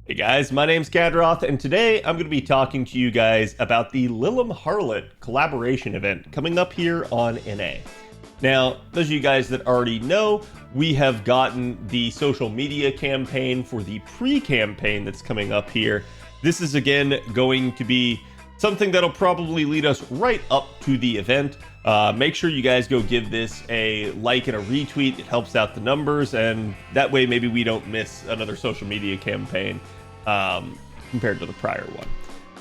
Hey guys, my name's Khadroth, and today I'm going to be talking to you guys about the Lilim Harlot collaboration event coming up here on NA. Now, those of you guys that already know, we have gotten the social media campaign for the pre-campaign that's coming up here. This is again going to be something that'll probably lead us right up to the event. Make sure you guys go give this a like and a retweet. It helps out the numbers, and that way maybe we don't miss another social media campaign compared to the prior one.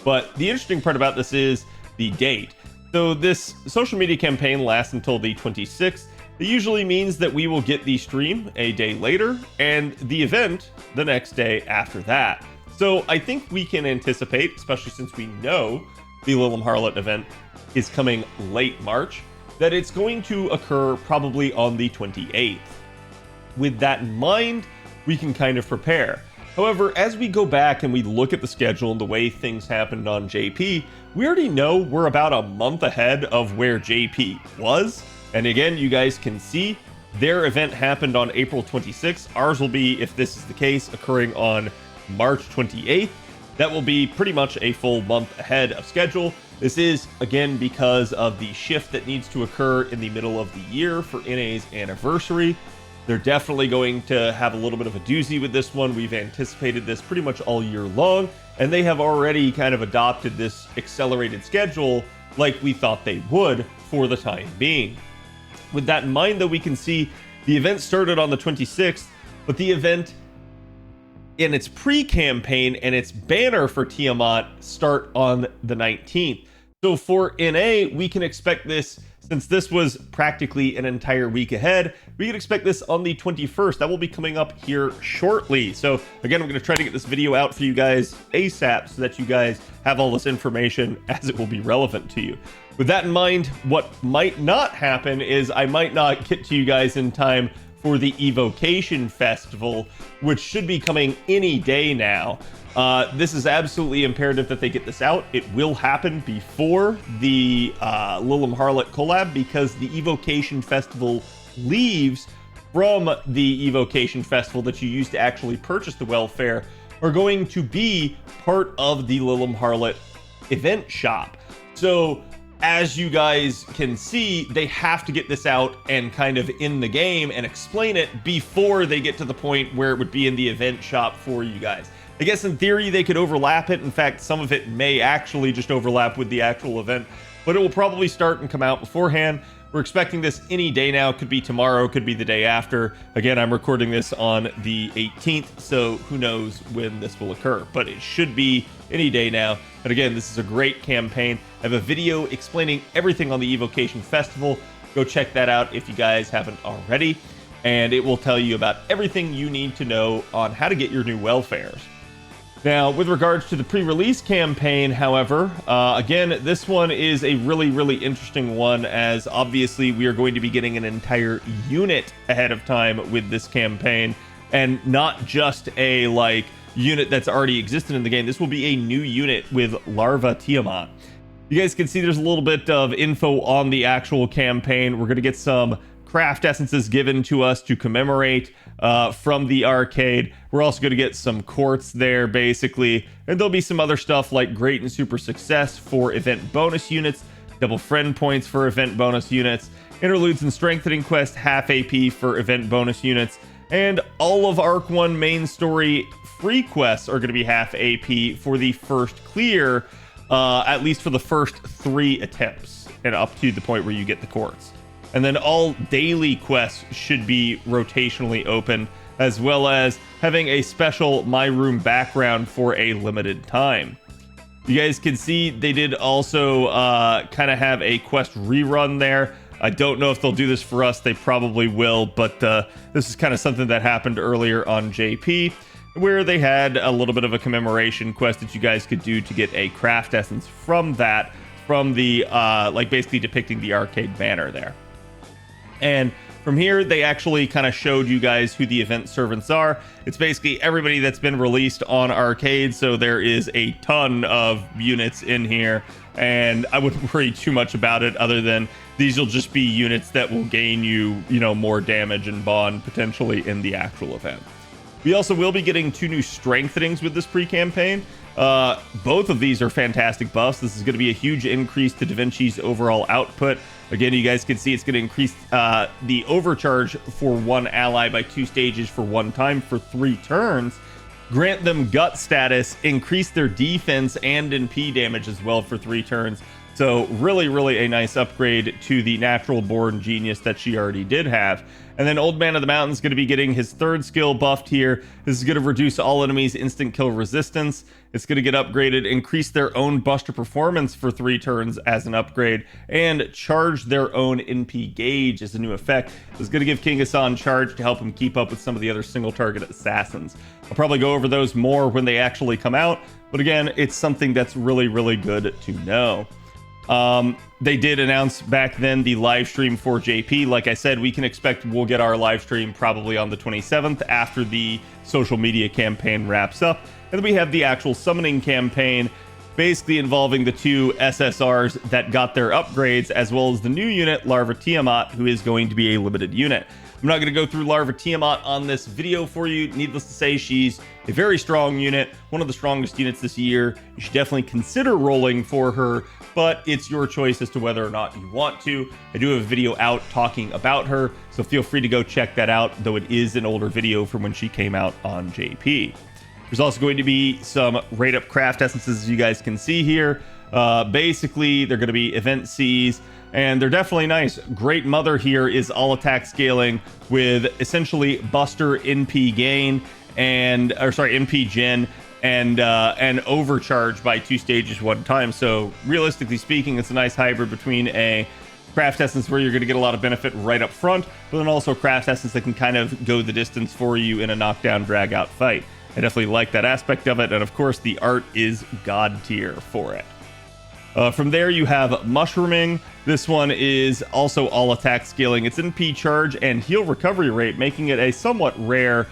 But the interesting part about this is the date. So this social media campaign lasts until the 26th. It usually means that we will get the stream a day later and the event the next day after that. So I think we can anticipate, especially since we know the Lilim Harlot event is coming late March, that it's going to occur probably on the 28th. With that in mind, we can kind of prepare. However, as we go back and we look at the schedule and the way things happened on JP, we already know we're about a month ahead of where JP was. And again, you guys can see their event happened on April 26th. Ours will be, if this is the case, occurring on March 28th. That will be pretty much a full month ahead of schedule. This is, again, because of the shift that needs to occur in the middle of the year for NA's anniversary. They're definitely going to have a little bit of a doozy with this one. We've anticipated this pretty much all year long, and they have already kind of adopted this accelerated schedule like we thought they would for the time being. With that in mind, though, we can see the event started on the 26th, but the event in its pre-campaign and its banner for Tiamat start on the 19th. So for NA, we can expect this, since this was practically an entire week ahead, we can expect this on the 21st. That will be coming up here shortly. So again, I'm going to try to get this video out for you guys ASAP so that you guys have all this information as it will be relevant to you. With that in mind, what might not happen is I might not get to you guys in time for the Evocation Festival, which should be coming any day now. This is absolutely imperative that they get this out. It will happen before the Lilim Harlot collab, because the Evocation Festival leaves from the Evocation Festival that you used to actually purchase the welfare are going to be part of the Lilim Harlot event shop. So as you guys can see, they have to get this out and kind of in the game and explain it before they get to the point where it would be in the event shop for you guys. I guess in theory they could overlap it. In fact, some of it may actually just overlap with the actual event, but it will probably start and come out beforehand. We're expecting this any day now. Could be tomorrow, could be the day after. Again, I'm recording this on the 18th, so who knows when this will occur, but it should be any day now. And again, this is a great campaign. I have a video explaining everything on the Evocation Festival. Go check that out if you guys haven't already, and it will tell you about everything you need to know on how to get your new welfares. Now, with regards to the pre-release campaign, however, again, this one is a really interesting one, as obviously we are going to be getting an entire unit ahead of time with this campaign, and not just a unit that's already existed in the game. This will be a new unit with Larva Tiamat. You guys can see there's a little bit of info on the actual campaign. We're going to get some craft essences given to us to commemorate from the arcade. We're also going to get some quartz there, basically, and there'll be some other stuff like great and super success for event bonus units, double friend points for event bonus units, interludes and strengthening quest half AP for event bonus units, and all of Arc 1 main story free quests are going to be half AP for the first clear, at least for the first 3 attempts, and up to the point where you get the quartz. And then all daily quests should be rotationally open, as well as having a special My Room background for a limited time. You guys can see they did also kind of have a quest rerun there. I don't know if they'll do this for us. They probably will, but this is kind of something that happened earlier on JP, where they had a little bit of a commemoration quest that you guys could do to get a craft essence from that, from the basically depicting the arcade banner there. And from here, they actually kind of showed you guys who the event servants are. It's basically everybody that's been released on arcade, so there is a ton of units in here, and I wouldn't worry too much about it, other than these will just be units that will gain you, more damage and bond potentially in the actual event. We also will be getting 2 new strengthenings with this pre-campaign. Both of these are fantastic buffs. This is going to be a huge increase to Da Vinci's overall output. Again, you guys can see it's going to increase the overcharge for 1 ally by 2 stages for 1 time for 3 turns. Grant them gut status, increase their defense and NP damage as well for 3 turns. So really, really a nice upgrade to the natural born genius that she already did have. And then Old Man of the Mountain is going to be getting his 3rd skill buffed here. This is going to reduce all enemies' instant kill resistance. It's going to get upgraded, increase their own buster performance for 3 turns as an upgrade, and charge their own NP gauge as a new effect. This is going to give King Hassan charge to help him keep up with some of the other single target assassins. I'll probably go over those more when they actually come out, but again, it's something that's really, really good to know. They did announce back then the live stream for JP. Like I said, we can expect we'll get our live stream probably on the 27th after the social media campaign wraps up. And then we have the actual summoning campaign, basically involving the 2 SSRs that got their upgrades, as well as the new unit, Larva Tiamat, who is going to be a limited unit. I'm not going to go through Larva Tiamat on this video for you. Needless to say, she's a very strong unit, one of the strongest units this year. You should definitely consider rolling for her, but it's your choice as to whether or not you want to. I do have a video out talking about her, so feel free to go check that out, though it is an older video from when she came out on JP. There's also going to be some rate-up craft essences, as you guys can see here. Basically, they're going to be event Cs, and they're definitely nice. Great Mother here is all attack scaling with essentially Buster NP gain and, or sorry, NP gen and overcharge by 2 stages 1 time. So realistically speaking, it's a nice hybrid between a craft essence where you're going to get a lot of benefit right up front, but then also craft essence that can kind of go the distance for you in a knockdown drag out fight. I definitely like that aspect of it, and of course the art is god tier for it. From there you have Mushrooming. This one is also all attack scaling. It's NP charge and heal recovery rate, making it a somewhat rare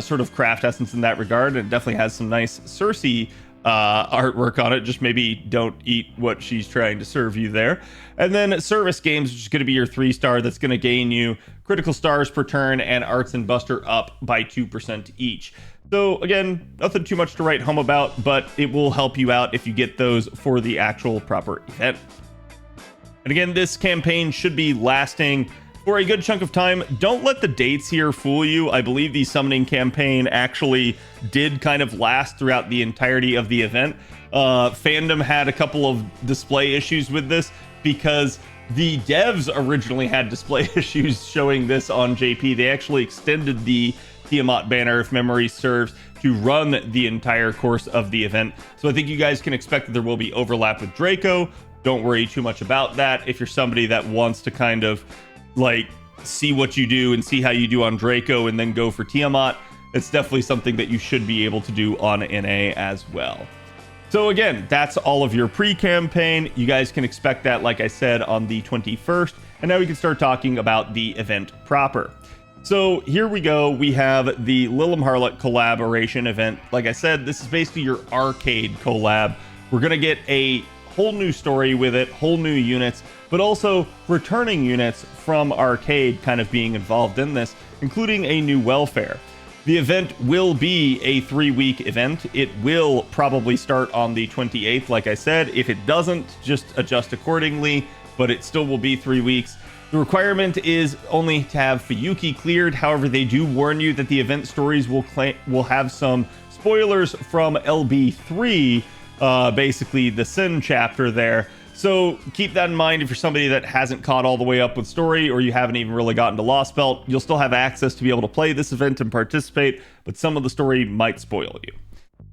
sort of craft essence in that regard. And it definitely has some nice Cersei artwork on it. Just maybe don't eat what she's trying to serve you there. And then Service Games, which is going to be your 3-star, that's going to gain you critical stars per turn and Arts and Buster up by 2% each. So again, nothing too much to write home about, but it will help you out if you get those for the actual proper event. And again, this campaign should be lasting for a good chunk of time. Don't let the dates here fool you. I believe the summoning campaign actually did kind of last throughout the entirety of the event. Fandom had a couple of display issues with this because the devs originally had display issues showing this on JP. They actually extended the Tiamat banner, if memory serves, to run the entire course of the event. So I think you guys can expect that there will be overlap with Draco. Don't worry too much about that. If you're somebody that wants to kind of like see what you do and see how you do on Draco and then go for Tiamat, it's definitely something that you should be able to do on NA as well. So again, that's all of your pre-campaign. You guys can expect that, like I said, on the 21st. And now we can start talking about the event proper. So here we go. We have the Lilim Harlot collaboration event. Like I said, this is basically your arcade collab. We're going to get a whole new story with it, whole new units, but also returning units from arcade kind of being involved in this, including a new welfare. The event will be a 3-week event. It will probably start on the 28th, like I said. If it doesn't, just adjust accordingly, but it still will be 3 weeks. The requirement is only to have Fuyuki cleared. However, they do warn you that the event stories will have some spoilers from LB3, basically the Sin chapter there. So keep that in mind if you're somebody that hasn't caught all the way up with story, or you haven't even really gotten to Lost Belt. You'll still have access to be able to play this event and participate, but some of the story might spoil you.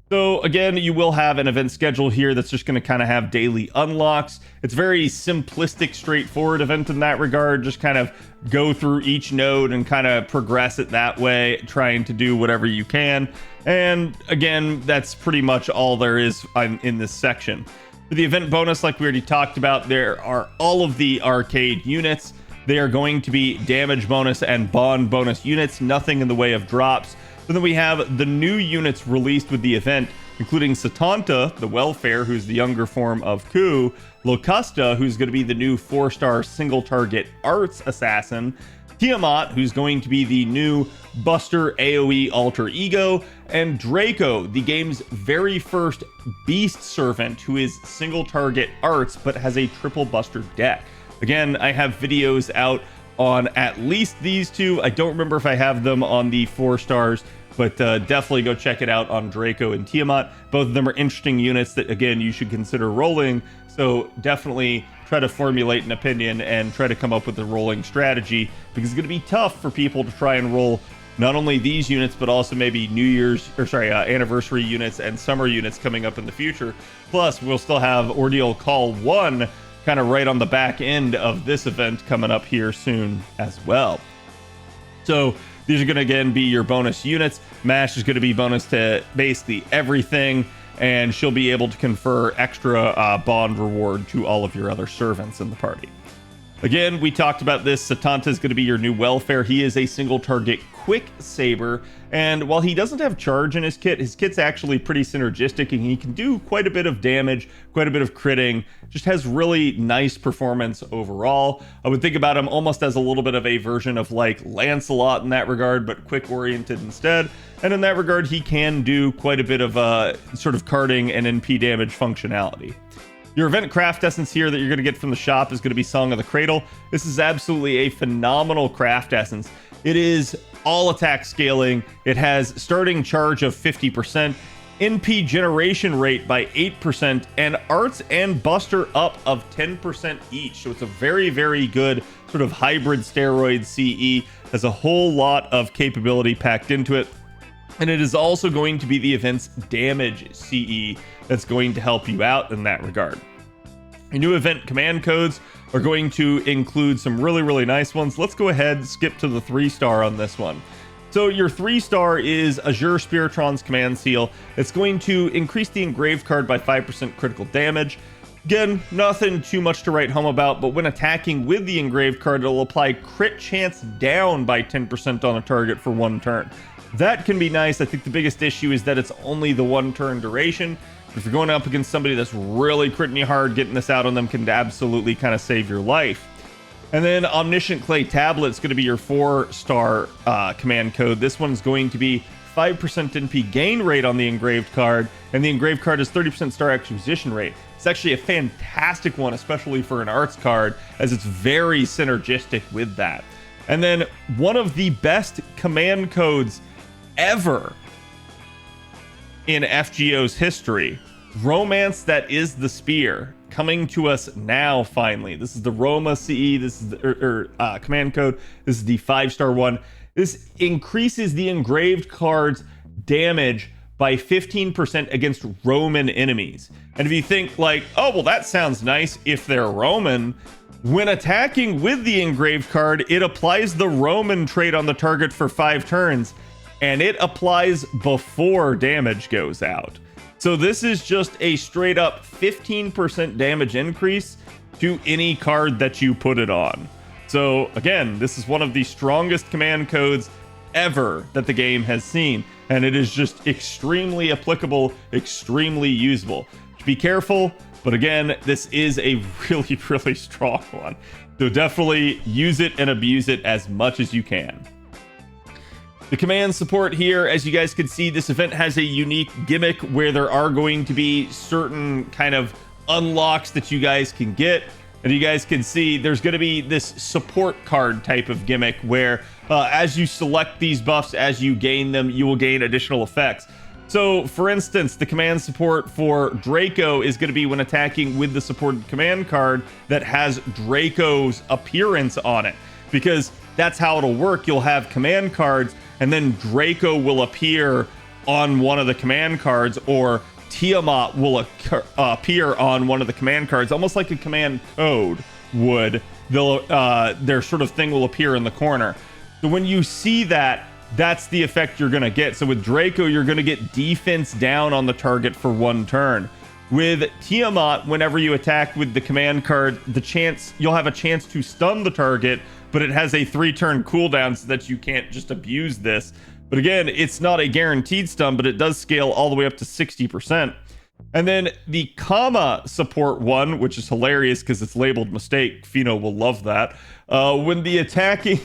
So again, you will have an event schedule here that's just going to kind of have daily unlocks. It's very simplistic, straightforward event in that regard. Just kind of go through each node and kind of progress it that way, trying to do whatever you can. And again, that's pretty much all there is in this section. For the event bonus, like we already talked about, there are all of the arcade units. They are going to be damage bonus and bond bonus units, nothing in the way of drops. But then we have the new units released with the event, including Satanta, the welfare, who's the younger form of Ku, Locusta, who's going to be the new 4-star single target arts assassin, Tiamat, who's going to be the new Buster AoE alter ego, and Draco, the game's very first beast servant, who is single target arts but has a triple Buster deck. Again, I have videos out on at least these two. I don't remember if I have them on the 4 stars, but definitely go check it out on Draco and Tiamat. Both of them are interesting units that, again, you should consider rolling. So definitely try to formulate an opinion and try to come up with a rolling strategy, because it's going to be tough for people to try and roll not only these units, but also maybe anniversary units and summer units coming up in the future. Plus, we'll still have Ordeal Call 1 kind of right on the back end of this event coming up here soon as well. So these are going to, again, be your bonus units. Mash is going to be bonus to basically everything, and she'll be able to confer extra bond reward to all of your other servants in the party. Again, we talked about this. Satanta is going to be your new welfare. He is a single target quick saber, and while he doesn't have charge in his kit's actually pretty synergistic, and he can do quite a bit of damage, quite a bit of critting. Just has really nice performance overall. I would think about him almost as a little bit of a version of like Lancelot in that regard, but quick oriented instead. And in that regard, he can do quite a bit of sort of carding and NP damage functionality. Your event craft essence here that you're going to get from the shop is going to be Song of the Cradle. This is absolutely a phenomenal craft essence. It is all attack scaling. It has starting charge of 50%, NP generation rate by 8%, and arts and buster up of 10% each. So it's a very, very good sort of hybrid steroid CE. Has a whole lot of capability packed into it. And it is also going to be the event's damage CE that's going to help you out in that regard. Your new event command codes are going to include some really, really nice ones. Let's go ahead and skip to the 3-star on this one. So your 3-star is Azure Spiritron's command seal. It's going to increase the engraved card by 5% critical damage. Again, nothing too much to write home about, but when attacking with the engraved card, it'll apply crit chance down by 10% on a target for 1 turn. That can be nice. I think the biggest issue is that it's only the 1 turn duration. If you're going up against somebody that's really critting you hard, getting this out on them can absolutely kind of save your life. And then Omniscient Clay Tablet is going to be your 4-star command code. This one's going to be 5% NP gain rate on the engraved card, and the engraved card is 30% star acquisition rate. It's actually a fantastic one, especially for an arts card, as it's very synergistic with that. And then one of the best command codes ever in FGO's history, Romance That Is the Spear, coming to us now finally. This is the Roma CE. This is the command code. This is the 5-star one. This increases the engraved card's damage by 15% against Roman enemies. And if you think like, oh, well, that sounds nice if they're Roman, when attacking with the engraved card, it applies the Roman trait on the target for 5 turns, and it applies before damage goes out. So this is just a straight up 15% damage increase to any card that you put it on. So again, this is one of the strongest command codes ever that the game has seen, and it is just extremely applicable, extremely usable. Be careful, but again, this is a really, really strong one. So definitely use it and abuse it as much as you can. The command support here, as you guys can see, this event has a unique gimmick where there are going to be certain kind of unlocks that you guys can get. And you guys can see there's going to be this support card type of gimmick where as you select these buffs, as you gain them, you will gain additional effects. So, for instance, the command support for Draco is going to be when attacking with the supported command card that has Draco's appearance on it. Because that's how it'll work. You'll have command cards, and then Draco will appear on one of the command cards, or Tiamat will appear on one of the command cards, almost like a command code would. Their sort of thing will appear in the corner. So when you see that, that's the effect you're going to get. So with Draco, you're going to get defense down on the target for 1 turn. With Tiamat, whenever you attack with the command card, you'll have a chance to stun the target, but it has a 3-turn cooldown so that you can't just abuse this. But again, it's not a guaranteed stun, but it does scale all the way up to 60%. And then the comma support one, which is hilarious because it's labeled mistake. Fino will love that. When the attacking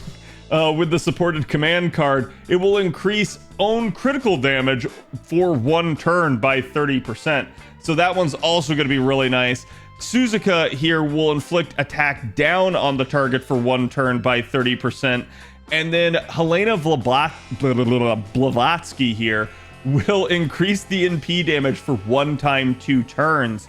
with the supported command card, it will increase own critical damage for 1 turn by 30%. So that one's also going to be really nice. Suzuka here will inflict attack down on the target for 1 turn by 30%. And then Helena Blavatsky here will increase the NP damage for 1 time 2 turns,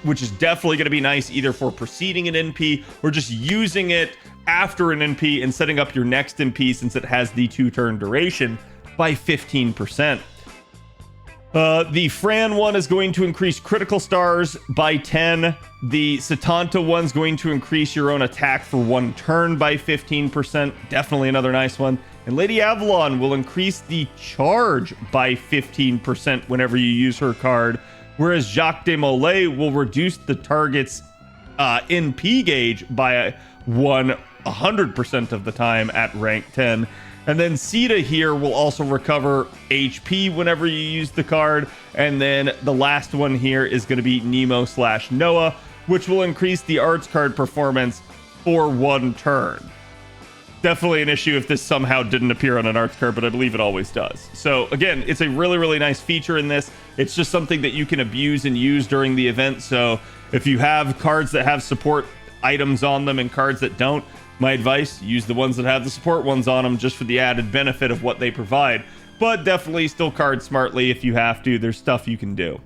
which is definitely going to be nice either for preceding an NP or just using it after an NP and setting up your next NP since it has the 2-turn duration by 15%. The Fran one is going to increase critical stars by 10. The Satanta one's going to increase your own attack for 1 turn by 15%. Definitely another nice one. And Lady Avalon will increase the charge by 15% whenever you use her card. Whereas Jacques de Molay will reduce the target's NP gauge by 100% of the time at rank 10. And then Sita here will also recover HP whenever you use the card. And then the last one here is going to be Nemo/Noah, which will increase the arts card performance for 1 turn. Definitely an issue if this somehow didn't appear on an arts card, but I believe it always does. So again, it's a really, really nice feature in this. It's just something that you can abuse and use during the event. So if you have cards that have support items on them and cards that don't, my advice, use the ones that have the support ones on them just for the added benefit of what they provide. But definitely still card smartly if you have to. There's stuff you can do.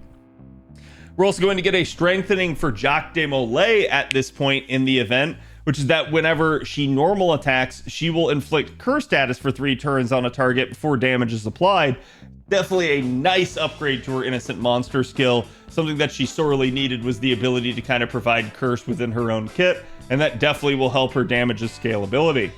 We're also going to get a strengthening for Jacques de Molay at this point in the event, which is that whenever she normal attacks, she will inflict curse status for 3 turns on a target before damage is applied. Definitely a nice upgrade to her Innocent Monster skill. Something that she sorely needed was the ability to kind of provide curse within her own kit, and that definitely will help her damage's scalability.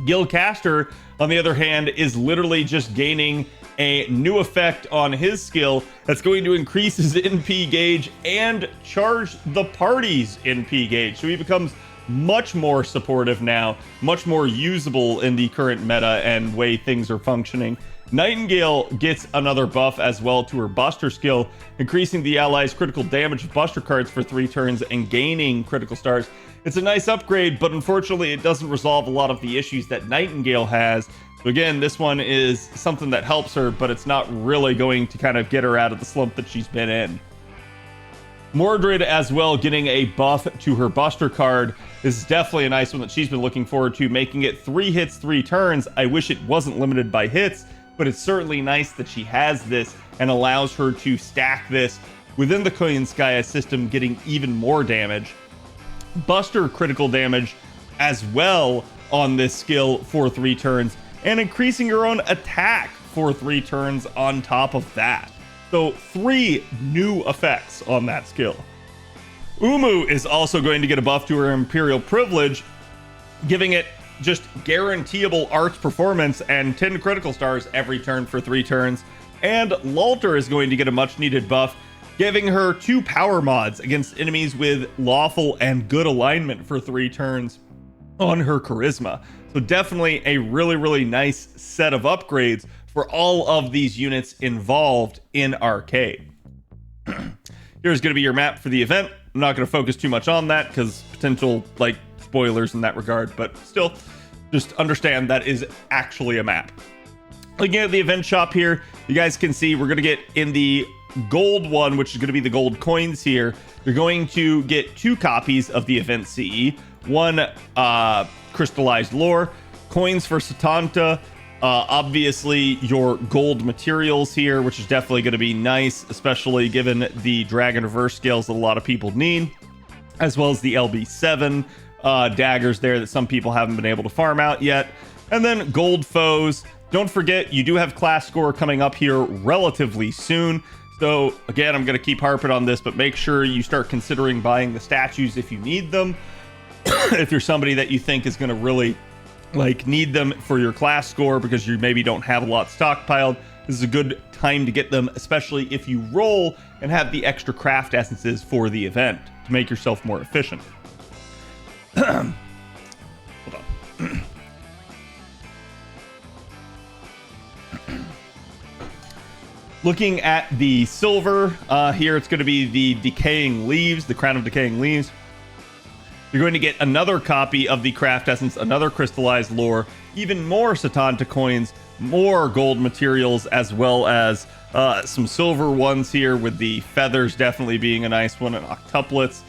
Gil Caster, on the other hand, is literally just gaining a new effect on his skill that's going to increase his NP gauge and charge the party's NP gauge. So he becomes much more supportive now, much more usable in the current meta and way things are functioning. Nightingale gets another buff as well to her Buster skill, increasing the allies' critical damage of Buster cards for 3 turns and gaining critical stars. It's a nice upgrade, but unfortunately it doesn't resolve a lot of the issues that Nightingale has. So again, this one is something that helps her, but it's not really going to kind of get her out of the slump that she's been in. Mordred as well getting a buff to her Buster card. This is definitely a nice one that she's been looking forward to, making it 3 hits, 3 turns. I wish it wasn't limited by hits, but it's certainly nice that she has this and allows her to stack this within the Koyanskaya system, getting even more damage. Buster critical damage as well on this skill for 3 turns, and increasing her own attack for 3 turns on top of that. So 3 new effects on that skill. Umu is also going to get a buff to her Imperial Privilege, giving it just guaranteeable arts performance and 10 critical stars every turn for 3 turns. And Lalter is going to get a much needed buff, giving her 2 power mods against enemies with lawful and good alignment for 3 turns on her charisma. So definitely a really, really nice set of upgrades for all of these units involved in Arcade. Here's going to be your map for the event. I'm not going to focus too much on that because potential spoilers in that regard, but still just understand that is actually a map. Looking at the event shop here, you guys can see we're going to get in the gold one, which is going to be the gold coins here. You're going to get 2 copies of the event CE, 1 crystallized lore, coins for Satanta, obviously your gold materials here, which is definitely going to be nice, especially given the Dragon Reverse scales that a lot of people need, as well as the LB7 daggers there that some people haven't been able to farm out yet. And then gold foes. Don't forget, you do have class score coming up here relatively soon. So again, I'm going to keep harping on this, but make sure you start considering buying the statues if you need them. If you're somebody that you think is going to really need them for your class score because you maybe don't have a lot stockpiled, this is a good time to get them, especially if you roll and have the extra craft essences for the event to make yourself more efficient. Hold on. Looking at the silver here, it's going to be the Decaying Leaves, the Crown of Decaying Leaves. You're going to get another copy of the Craft Essence, another Crystallized Lore, even more Satanta coins, more gold materials, as well as some silver ones here, with the feathers definitely being a nice one, and octuplets.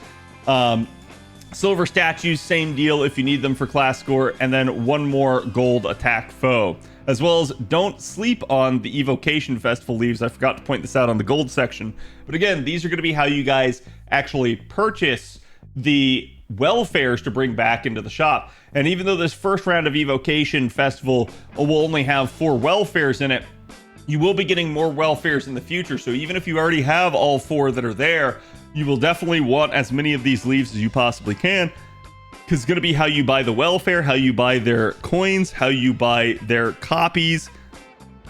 Silver statues, same deal if you need them for class score, and then one more gold attack foe. As well as, don't sleep on the Evocation Festival leaves. I forgot to point this out on the gold section. But again, these are going to be how you guys actually purchase the welfares to bring back into the shop. And even though this first round of Evocation Festival will only have 4 welfares in it, you will be getting more welfares in the future. So even if you already have all 4 that are there, you will definitely want as many of these leaves as you possibly can, because it's going to be how you buy the welfare, how you buy their coins, how you buy their copies,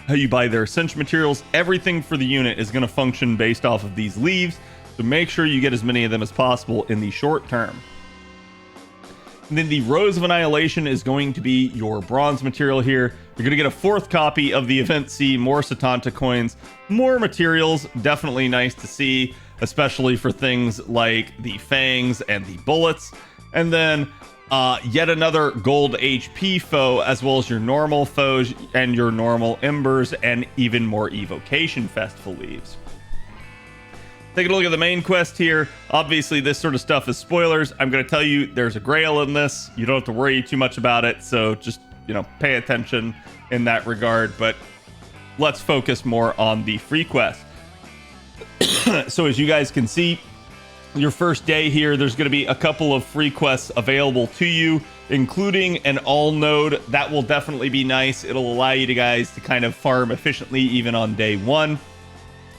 how you buy their essential materials. Everything for the unit is going to function based off of these leaves, so make sure you get as many of them as possible in the short term. And then the Rose of Annihilation is going to be your bronze material here. You're going to get a 4th copy of the Event C, more Satanta coins, more materials. Definitely nice to see, especially for things like the fangs and the bullets. And then yet another gold HP foe, as well as your normal foes and your normal embers, and even more Evocation Festival leaves. Taking a look at the main quest here. Obviously, this sort of stuff is spoilers. I'm going to tell you there's a grail in this. You don't have to worry too much about it, so just, pay attention in that regard. But let's focus more on the free quest. So as you guys can see, your first day here, there's going to be a couple of free quests available to you, including an all node. That will definitely be nice. It'll allow you guys to kind of farm efficiently even on day 1.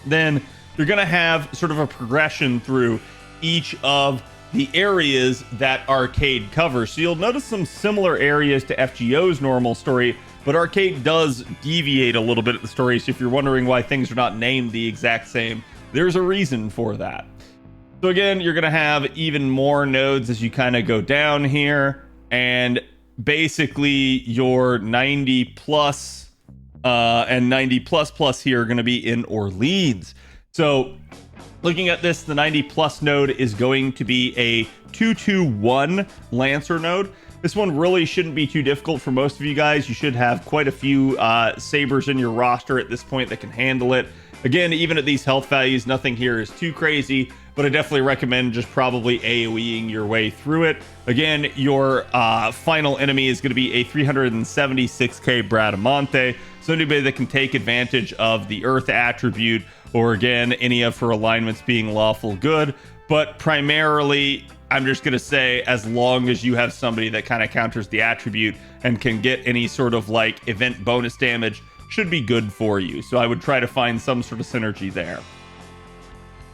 Then you're going to have sort of a progression through each of the areas that Arcade covers. So you'll notice some similar areas to FGO's normal story, but Arcade does deviate a little bit at the story. So if you're wondering why things are not named the exact same, there's a reason for that. So again, you're going to have even more nodes as you kind of go down here, and basically your 90 plus and 90 plus plus here are going to be in Orleans. So looking at this, the 90 plus node is going to be a 221 Lancer node. This one really shouldn't be too difficult for most of you guys. You should have quite a few sabers in your roster at this point that can handle it. Again, even at these health values, nothing here is too crazy, but I definitely recommend just probably AoEing your way through it. Again, your final enemy is going to be a 376k Bradamante, so anybody that can take advantage of the Earth attribute, or again, any of her alignments being lawful good. But primarily, I'm just going to say, as long as you have somebody that kind of counters the attribute and can get any sort of like event bonus damage, should be good for you. So I would try to find some sort of synergy there.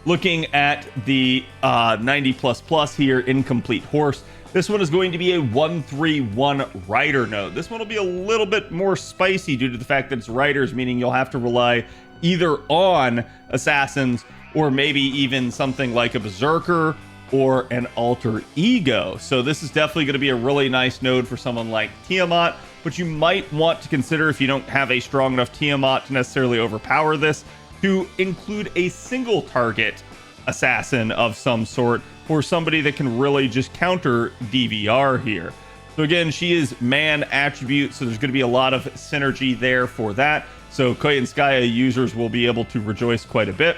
Looking at the 90 plus plus here, Incomplete Horse. This one is going to be a 131 rider node. This one will be a little bit more spicy due to the fact that it's riders, meaning you'll have to rely either on assassins or maybe even something like a berserker or an alter ego. So this is definitely going to be a really nice node for someone like Tiamat, but you might want to consider, if you don't have a strong enough Tiamat to necessarily overpower this, to include a single target assassin of some sort, or somebody that can really just counter DVR here. So again, she is man attribute, so there's going to be a lot of synergy there for that. So Koyanskaya users will be able to rejoice quite a bit.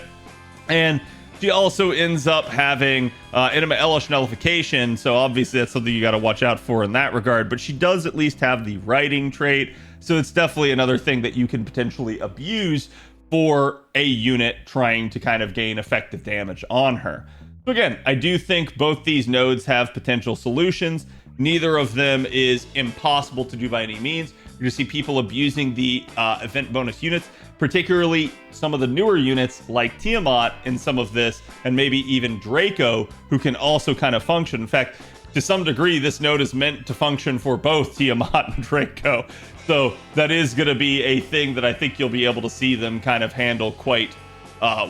And she also ends up having Enema Elish nullification, so obviously that's something you got to watch out for in that regard, but she does at least have the writing trait, so it's definitely another thing that you can potentially abuse for a unit trying to kind of gain effective damage on her. So again, I do think both these nodes have potential solutions. Neither of them is impossible to do by any means. You're going to see people abusing the event bonus units, particularly some of the newer units like Tiamat in some of this, and maybe even Draco, who can also kind of function. In fact, to some degree, this node is meant to function for both Tiamat and Draco. So that is going to be a thing that I think you'll be able to see them kind of handle quite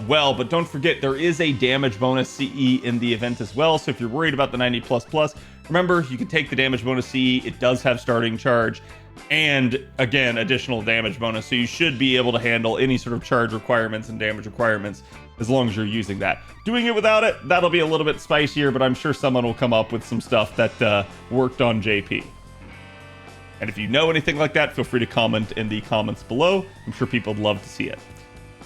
well. But don't forget, there is a damage bonus CE in the event as well. So if you're worried about the 90 plus plus, remember, you can take the damage bonus CE. It does have starting charge. and again, additional damage bonus. So you should be able to handle any sort of charge requirements and damage requirements as long as you're using that. Doing it without it, that'll be a little bit spicier, but I'm sure someone will come up with some stuff that worked on JP. And if you know anything like that, feel free to comment in the comments below. I'm sure people would love to see it.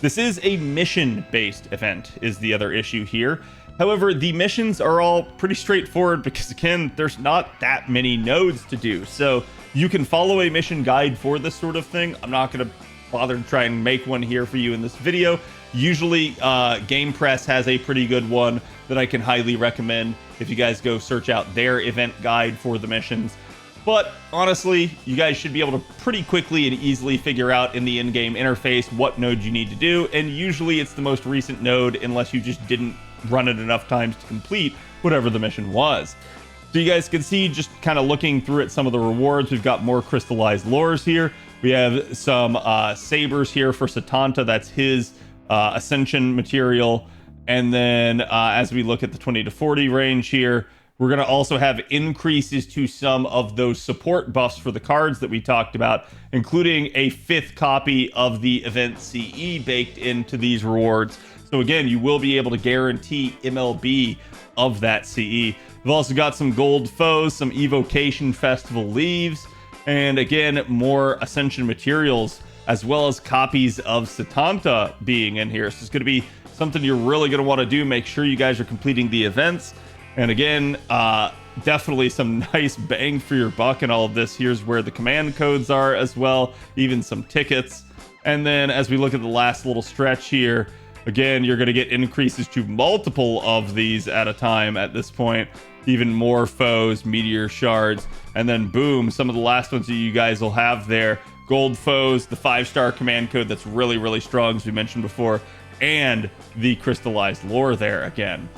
This is a mission-based event, is the other issue here. However, the missions are all pretty straightforward because, again, there's not that many nodes to do. So you can follow a mission guide for this sort of thing. I'm not going to bother to try and make one here for you in this video. Usually, Game Press has a pretty good one that I can highly recommend if you guys go search out their event guide for the missions. But honestly, you guys should be able to pretty quickly and easily figure out in the in-game interface what node you need to do. And usually it's the most recent node unless you just didn't run it enough times to complete whatever the mission was. So you guys can see, just kind of looking through at some of the rewards, we've got more crystallized lores here. We have some sabers here for Satanta. That's his ascension material. And then as we look at the 20 to 40 range here, we're going to also have increases to some of those support buffs for the cards that we talked about, including a 5th copy of the event CE baked into these rewards. So again, you will be able to guarantee MLB of that CE. We've also got some gold foes, some evocation festival leaves, and again, more ascension materials, as well as copies of Satanta being in here. So it's going to be something you're really going to want to do. Make sure you guys are completing the events. And again, definitely some nice bang for your buck in all of this. Here's where the command codes are as well, even some tickets. And then as we look at the last little stretch here, again, you're going to get increases to multiple of these at a time at this point. Even more foes, meteor shards, and then boom, some of the last ones that you guys will have there. Gold foes, the 5-star command code that's really, really strong, as we mentioned before, and the crystallized lore there again.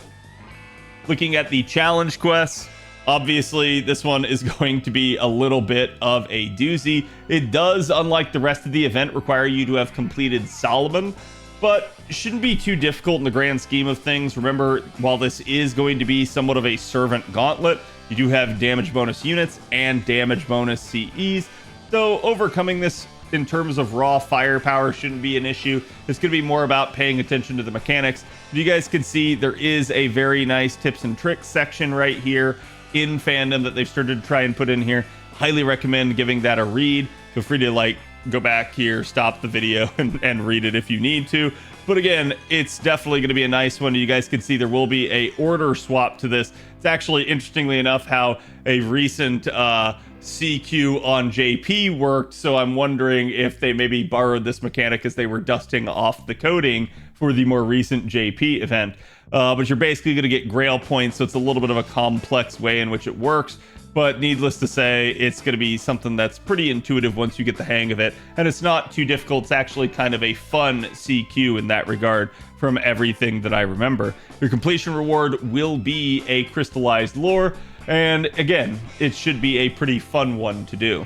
Looking at the challenge quests, obviously this one is going to be a little bit of a doozy. It does, unlike the rest of the event, require you to have completed Solomon, but shouldn't be too difficult in the grand scheme of things. Remember, while this is going to be somewhat of a servant gauntlet, you do have damage bonus units and damage bonus CEs, so overcoming this in terms of raw firepower shouldn't be an issue. It's going to be more about paying attention to the mechanics. You guys can see there is a very nice tips and tricks section right here in fandom that they've started to try and put in here. Highly recommend giving that a read. Feel free to go back here, stop the video and read it if you need to. But again, it's definitely going to be a nice one. You guys can see there will be a order swap to this. It's actually, interestingly enough, how a recent CQ on JP worked, so I'm wondering if they maybe borrowed this mechanic as they were dusting off the coding for the more recent JP event. But you're basically going to get Grail points, so it's a little bit of a complex way in which it works. But needless to say, it's going to be something that's pretty intuitive once you get the hang of it. And it's not too difficult. It's actually kind of a fun CQ in that regard from everything that I remember. Your completion reward will be a crystallized lore. And again, it should be a pretty fun one to do.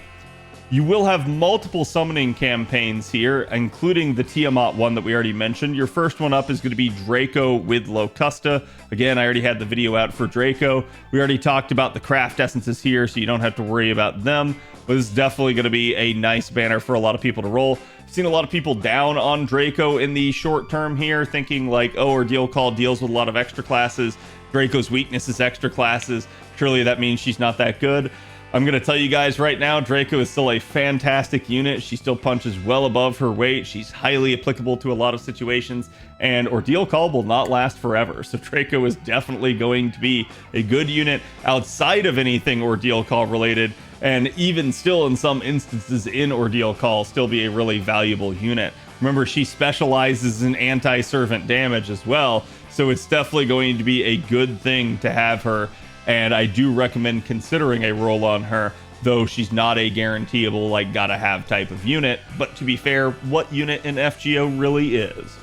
You will have multiple summoning campaigns here, including the Tiamat one that we already mentioned. Your first one up is going to be Draco with Locusta. Again, I already had the video out for Draco. We already talked about the craft essences here, so you don't have to worry about them. But this is definitely going to be a nice banner for a lot of people to roll. I've seen a lot of people down on Draco in the short term here, thinking like, oh, Ordeal Call deals with a lot of extra classes. Draco's weakness is extra classes. Surely that means she's not that good. I'm going to tell you guys right now, Draco is still a fantastic unit. She still punches well above her weight. She's highly applicable to a lot of situations, and Ordeal Call will not last forever. So Draco is definitely going to be a good unit outside of anything Ordeal Call related, and even still in some instances in Ordeal Call, still be a really valuable unit. Remember, she specializes in anti-servant damage as well, so it's definitely going to be a good thing to have her. And I do recommend considering a roll on her, though she's not a guaranteeable, gotta have type of unit. But to be fair, what unit in FGO really is?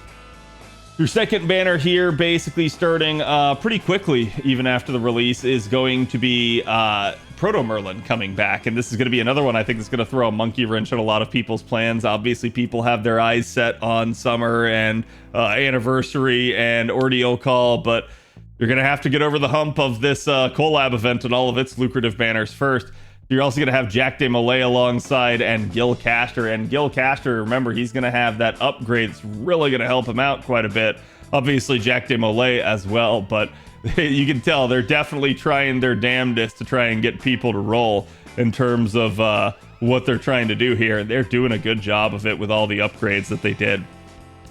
Your second banner here, basically starting pretty quickly, even after the release, is going to be Proto Merlin coming back. And this is going to be another one I think that's going to throw a monkey wrench on a lot of people's plans. Obviously, people have their eyes set on Summer and Anniversary and Ordeal Call, but you're going to have to get over the hump of this collab event and all of its lucrative banners first. You're also going to have Jack de Molay alongside and Gil Caster. And Gil Caster, remember, he's going to have that upgrade that's really going to help him out quite a bit. Obviously, Jack de Molay as well, but you can tell they're definitely trying their damnedest to try and get people to roll in terms of what they're trying to do here. They're doing a good job of it with all the upgrades that they did.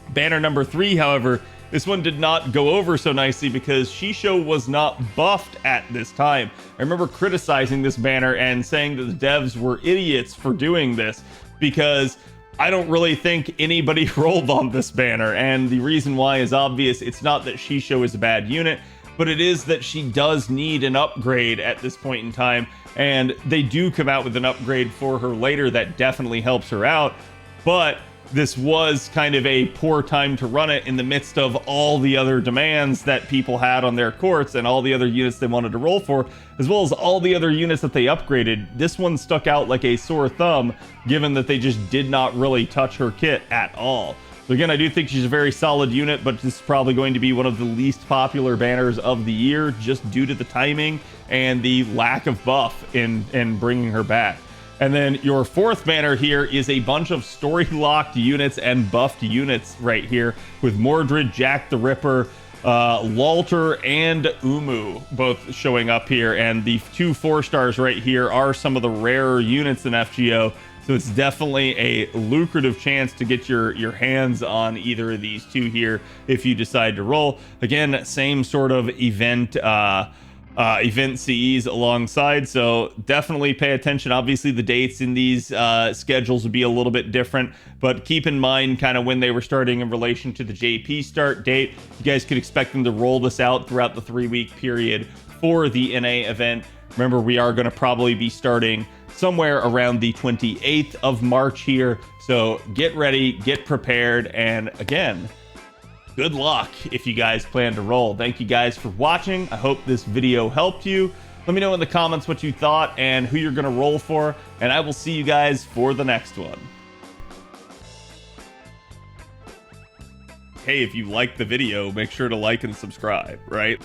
Banner number 3, however, this one did not go over so nicely because Shisho was not buffed at this time. I remember criticizing this banner and saying that the devs were idiots for doing this because I don't really think anybody rolled on this banner. And the reason why is obvious. It's not that Shisho is a bad unit, but it is that she does need an upgrade at this point in time. And they do come out with an upgrade for her later that definitely helps her out. But this was kind of a poor time to run it in the midst of all the other demands that people had on their courts and all the other units they wanted to roll for, as well as all the other units that they upgraded. This one stuck out like a sore thumb, given that they just did not really touch her kit at all. So again, I do think she's a very solid unit, but this is probably going to be one of the least popular banners of the year, just due to the timing and the lack of buff in bringing her back. And then your 4th banner here is a bunch of story-locked units and buffed units right here, with Mordred, Jack the Ripper, Lalter, and Umu both showing up here. And the 2 4-stars right here are some of the rarer units in FGO, so it's definitely a lucrative chance to get your hands on either of these 2 here if you decide to roll. Again, same sort of event CEs alongside, so definitely pay attention. Obviously the dates in these schedules would be a little bit different, but keep in mind kind of when they were starting in relation to the JP start date. You guys could expect them to roll this out throughout the 3-week period for the NA event. Remember, we are going to probably be starting somewhere around the 28th of March here, so get ready, get prepared, and again, good luck if you guys plan to roll. Thank you guys for watching. I hope this video helped you. Let me know in the comments what you thought and who you're going to roll for, and I will see you guys for the next one. Hey, if you liked the video, make sure to like and subscribe, right?